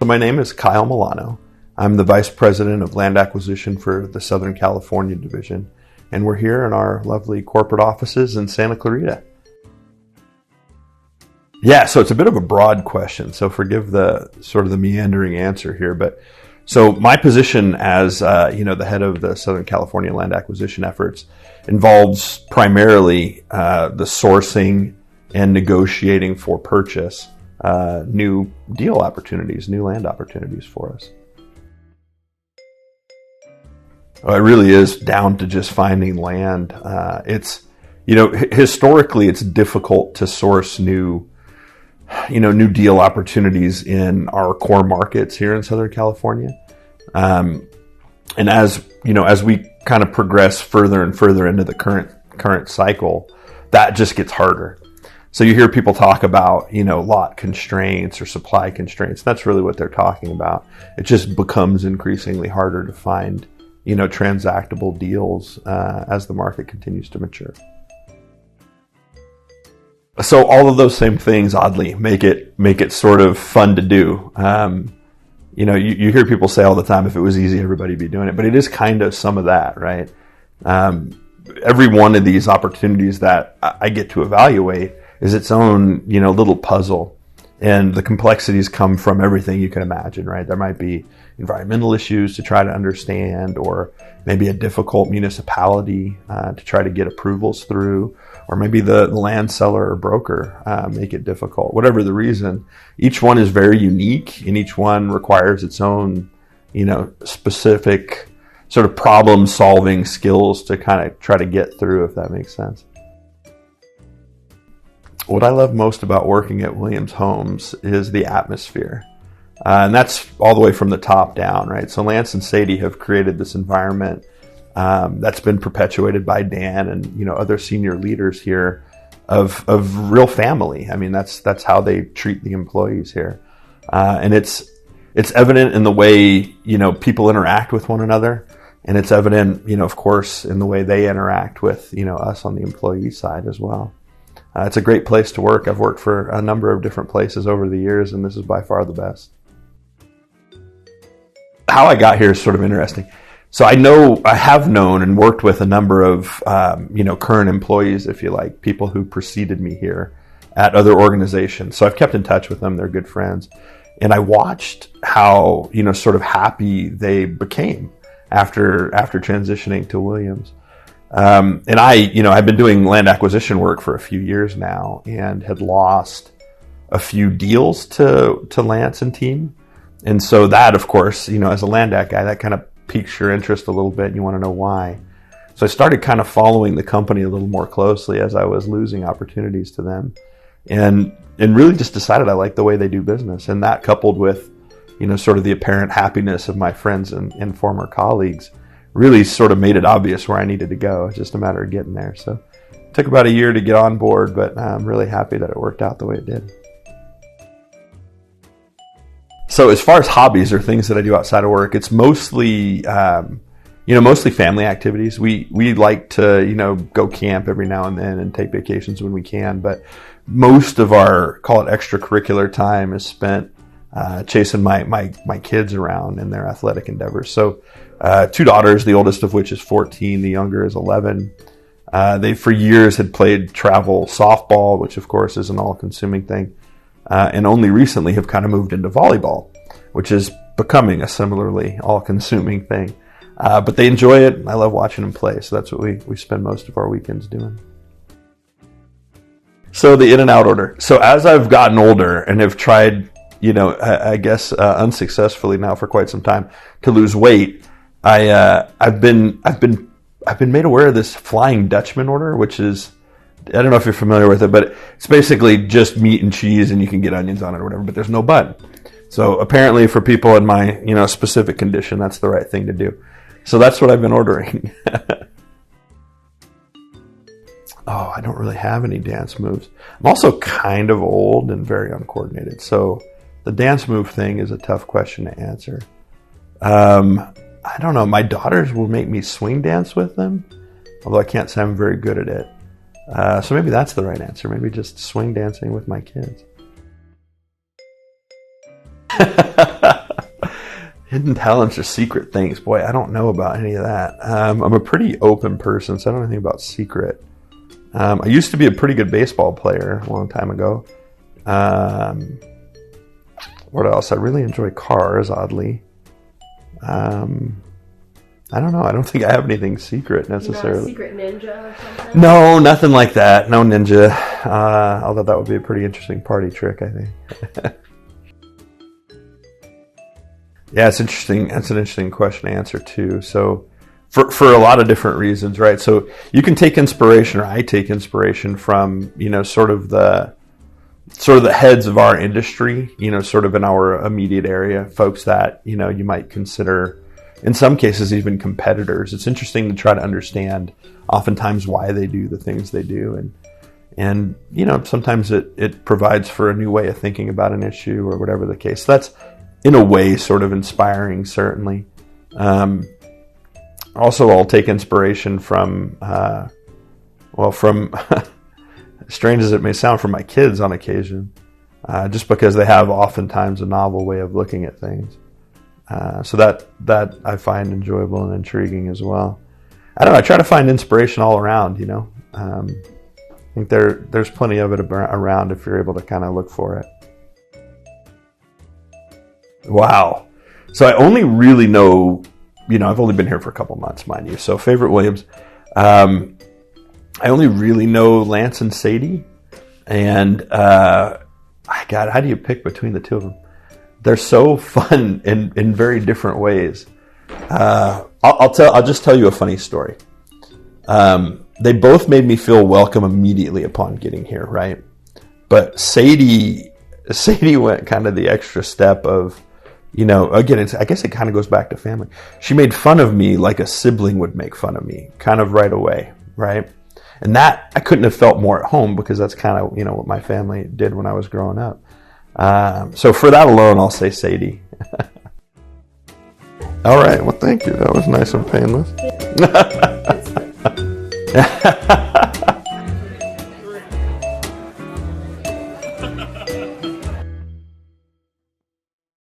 So my name is Kyle Milano. I'm the Vice President of Land Acquisition for the Southern California Division, and we're here in our lovely corporate offices in Santa Clarita. Yeah, so it's a bit of a broad question, so forgive the sort of the meandering answer here, but so my position as the head of the Southern California land acquisition efforts involves primarily the sourcing and negotiating for purchase new deal opportunities, new land opportunities for us. It really is down to just finding land. Historically, it's difficult to source new deal opportunities in our core markets here in Southern California. And as we kind of progress further and further into the current cycle, that just gets harder. So you hear people talk about, lot constraints or supply constraints. That's really what they're talking about. It just becomes increasingly harder to find, transactable deals as the market continues to mature. So all of those same things, oddly, make it sort of fun to do. You hear people say all the time, if it was easy, everybody'd be doing it. But it is kind of some of that, right? Every one of these opportunities that I get to evaluate is its own, little puzzle. And the complexities come from everything you can imagine, right? There might be environmental issues to try to understand, or maybe a difficult municipality to try to get approvals through, or maybe the land seller or broker make it difficult. Whatever the reason, each one is very unique, and each one requires its own, specific sort of problem-solving skills to kind of try to get through, if that makes sense. What I love most about working at Williams Homes is the atmosphere. And that's all the way from the top down, right? So Lance and Sadie have created this environment that's been perpetuated by Dan and, other senior leaders here of real family. I mean, that's how they treat the employees here. And it's evident in the way, people interact with one another. And it's evident, of course, in the way they interact with, us on the employee side as well. It's a great place to work. I've worked for a number of different places over the years, and this is by far the best. How I got here is sort of interesting. So I have known and worked with a number of, current employees, if you like, people who preceded me here at other organizations. So I've kept in touch with them. They're good friends. And I watched how, sort of happy they became after transitioning to Williams. And I've been doing land acquisition work for a few years now and had lost a few deals to Lance and team. And so that, of course, as a land ac guy, that kind of piques your interest a little bit and you want to know why. So I started kind of following the company a little more closely as I was losing opportunities to them and really just decided I like the way they do business. And that coupled with, sort of the apparent happiness of my friends and former colleagues really sort of made it obvious where I needed to go. It's just a matter of getting there. So it took about a year to get on board, but I'm really happy that it worked out the way it did. So as far as hobbies or things that I do outside of work, it's mostly, mostly family activities. We like to, go camp every now and then and take vacations when we can, but most of our, call it extracurricular time, is spent chasing my kids around in their athletic endeavors. So two daughters, the oldest of which is 14, the younger is 11. They for years had played travel softball, which of course is an all-consuming thing, and only recently have kind of moved into volleyball, which is becoming a similarly all-consuming thing. But they enjoy it. I love watching them play, so that's what we spend most of our weekends doing. So the in and out order. So as I've gotten older and have tried, I guess unsuccessfully now for quite some time to lose weight, I've been made aware of this Flying Dutchman order, which is, I don't know if you're familiar with it, but it's basically just meat and cheese and you can get onions on it or whatever, but there's no bun. So apparently for people in my, specific condition, that's the right thing to do. So that's what I've been ordering. Oh, I don't really have any dance moves. I'm also kind of old and very uncoordinated. So the dance move thing is a tough question to answer. I don't know. My daughters will make me swing dance with them, although I can't say I'm very good at it. So maybe that's the right answer. Maybe just swing dancing with my kids. Hidden talents or secret things. Boy, I don't know about any of that. I'm a pretty open person, so I don't know anything about secret. I used to be a pretty good baseball player a long time ago. What else? I really enjoy cars, oddly. I don't know. I don't think I have anything secret necessarily. Not a secret ninja or something? No, nothing like that. No ninja. Although that would be a pretty interesting party trick, I think. Yeah, it's interesting. That's an interesting question to answer too. So, for a lot of different reasons, right? So you can take inspiration, or I take inspiration from, sort of the heads of our industry, sort of in our immediate area, folks that, you might consider, in some cases, even competitors. It's interesting to try to understand oftentimes why they do the things they do. And sometimes it provides for a new way of thinking about an issue or whatever the case. So that's, in a way, sort of inspiring, certainly. Also, I'll take inspiration from, strange as it may sound, from my kids on occasion, just because they have oftentimes a novel way of looking at things. So that I find enjoyable and intriguing as well. I don't know. I try to find inspiration all around. I think there's plenty of it around if you're able to kind of look for it. Wow. So I only really know. I've only been here for a couple months, mind you. So favorite Williams. I only really know Lance and Sadie, and God, how do you pick between the two of them? They're so fun in very different ways. I'll just tell you a funny story. They both made me feel welcome immediately upon getting here, right? But Sadie went kind of the extra step of, again, I guess it kind of goes back to family. She made fun of me like a sibling would make fun of me, kind of right away, right? And that I couldn't have felt more at home, because that's kind of, what my family did when I was growing up. So for that alone, I'll say Sadie. All right. Well, thank you. That was nice and painless.